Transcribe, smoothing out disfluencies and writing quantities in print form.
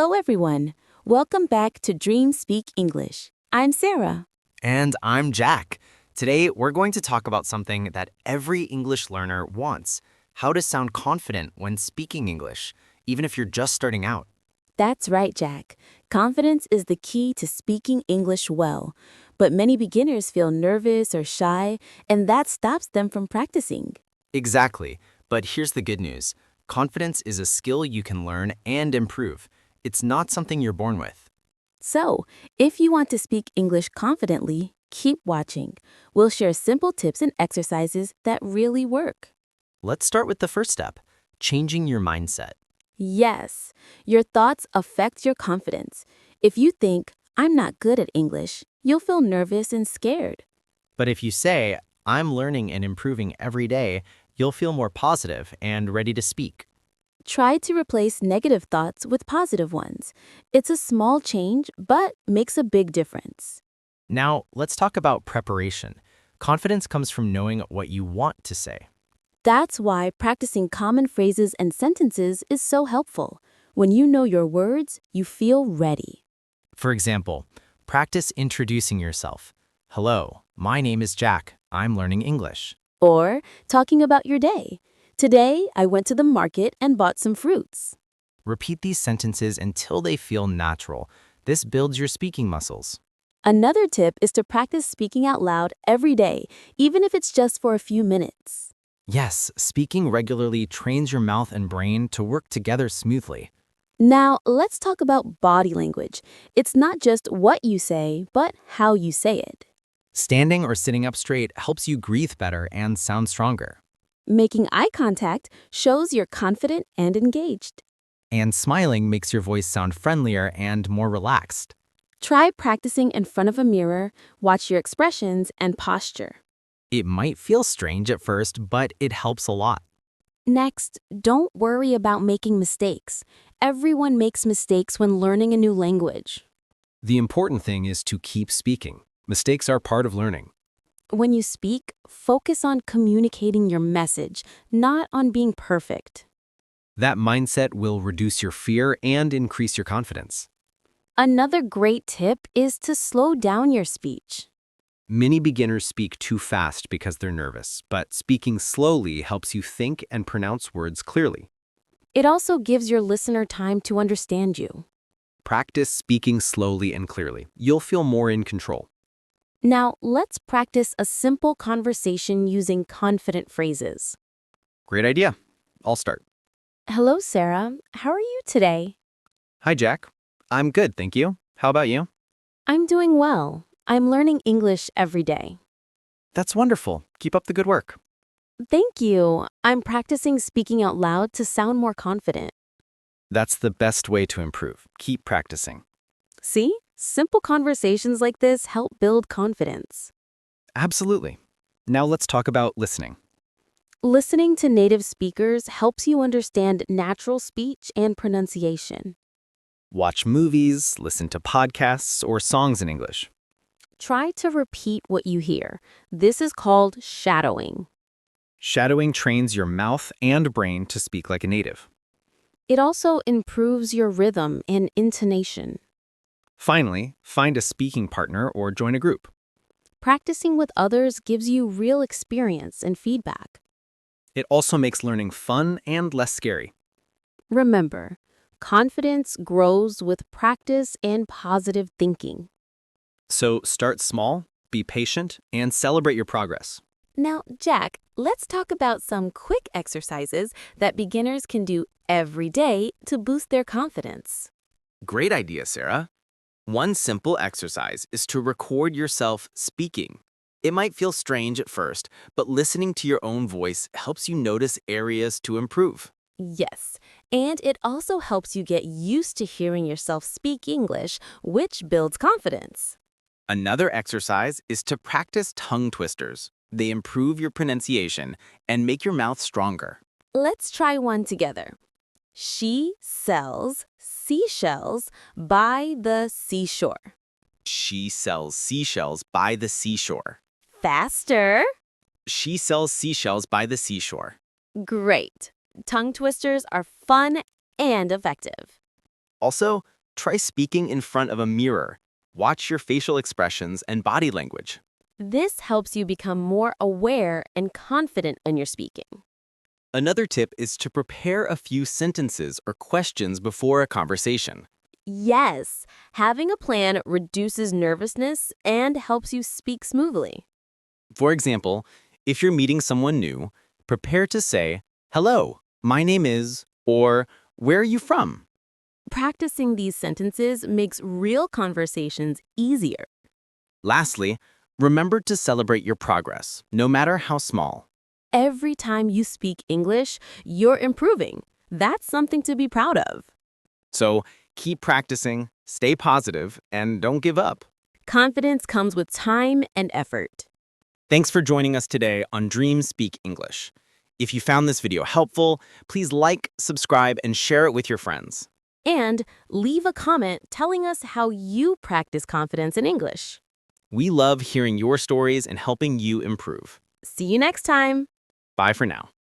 Hello, everyone. Welcome back to Dream Speak English. I'm Sarah. And I'm Jack. Today, we're going to talk about something that every English learner wants: how to sound confident when speaking English, even if you're just starting out. That's right, Jack. Confidence is the key to speaking English well, but many beginners feel nervous or shy, and that stops them from practicing. Exactly. But here's the good news: confidence is a skill you can learn and improve. It's not something you're born with. So, if you want to speak English confidently, keep watching. We'll share simple tips and exercises that really work. Let's start with the first step: changing your mindset. Yes, your thoughts affect your confidence. If you think, I'm not good at English, you'll feel nervous and scared. But if you say, I'm learning and improving every day, you'll feel more positive and ready to speak. Try to replace negative thoughts with positive ones. It's a small change, but makes a big difference. Now, let's talk about preparation. Confidence comes from knowing what you want to say. That's why practicing common phrases and sentences is so helpful. When you know your words, you feel ready. For example, practice introducing yourself. Hello, my name is Jack. I'm learning English. Or talking about your day. Today, I went to the market and bought some fruits. Repeat these sentences until they feel natural. This builds your speaking muscles. Another tip is to practice speaking out loud every day, even if it's just for a few minutes. Yes, speaking regularly trains your mouth and brain to work together smoothly. Now, let's talk about body language. It's not just what you say, but how you say it. Standing or sitting up straight helps you breathe better and sound stronger. Making eye contact shows you're confident and engaged. And smiling makes your voice sound friendlier and more relaxed. Try practicing in front of a mirror, watch your expressions and posture. It might feel strange at first, but it helps a lot. Next, don't worry about making mistakes. Everyone makes mistakes when learning a new language. The important thing is to keep speaking. Mistakes are part of learning. When you speak, focus on communicating your message, not on being perfect. That mindset will reduce your fear and increase your confidence. Another great tip is to slow down your speech. Many beginners speak too fast because they're nervous, but speaking slowly helps you think and pronounce words clearly. It also gives your listener time to understand you. Practice speaking slowly and clearly. You'll feel more in control. Now, let's practice a simple conversation using confident phrases. Great idea. I'll start. Hello, Sarah. How are you today? Hi, Jack. I'm good, thank you. How about you? I'm doing well. I'm learning English every day. That's wonderful. Keep up the good work. Thank you. I'm practicing speaking out loud to sound more confident. That's the best way to improve. Keep practicing. See? Simple conversations like this help build confidence. Absolutely. Now let's talk about listening. Listening to native speakers helps you understand natural speech and pronunciation. Watch movies, listen to podcasts, or songs in English. Try to repeat what you hear. This is called shadowing. Shadowing trains your mouth and brain to speak like a native. It also improves your rhythm and intonation. Finally, find a speaking partner or join a group. Practicing with others gives you real experience and feedback. It also makes learning fun and less scary. Remember, confidence grows with practice and positive thinking. So start small, be patient, and celebrate your progress. Now, Jack, let's talk about some quick exercises that beginners can do every day to boost their confidence. Great idea, Sarah. One simple exercise is to record yourself speaking. It might feel strange at first, but listening to your own voice helps you notice areas to improve. Yes, and it also helps you get used to hearing yourself speak English, which builds confidence. Another exercise is to practice tongue twisters. They improve your pronunciation and make your mouth stronger. Let's try one together. She sells seashells by the seashore. She sells seashells by the seashore. Faster. She sells seashells by the seashore. Great. Tongue twisters are fun and effective. Also, try speaking in front of a mirror. Watch your facial expressions and body language. This helps you become more aware and confident in your speaking. Another tip is to prepare a few sentences or questions before a conversation. Yes, having a plan reduces nervousness and helps you speak smoothly. For example, if you're meeting someone new, prepare to say, "Hello, my name is," or "Where are you from?" Practicing these sentences makes real conversations easier. Lastly, remember to celebrate your progress, no matter how small. Every time you speak English, you're improving. That's something to be proud of. So keep practicing, stay positive, and don't give up. Confidence comes with time and effort. Thanks for joining us today on Dream Speak English. If you found this video helpful, please like, subscribe, and share it with your friends. And leave a comment telling us how you practice confidence in English. We love hearing your stories and helping you improve. See you next time. Bye for now.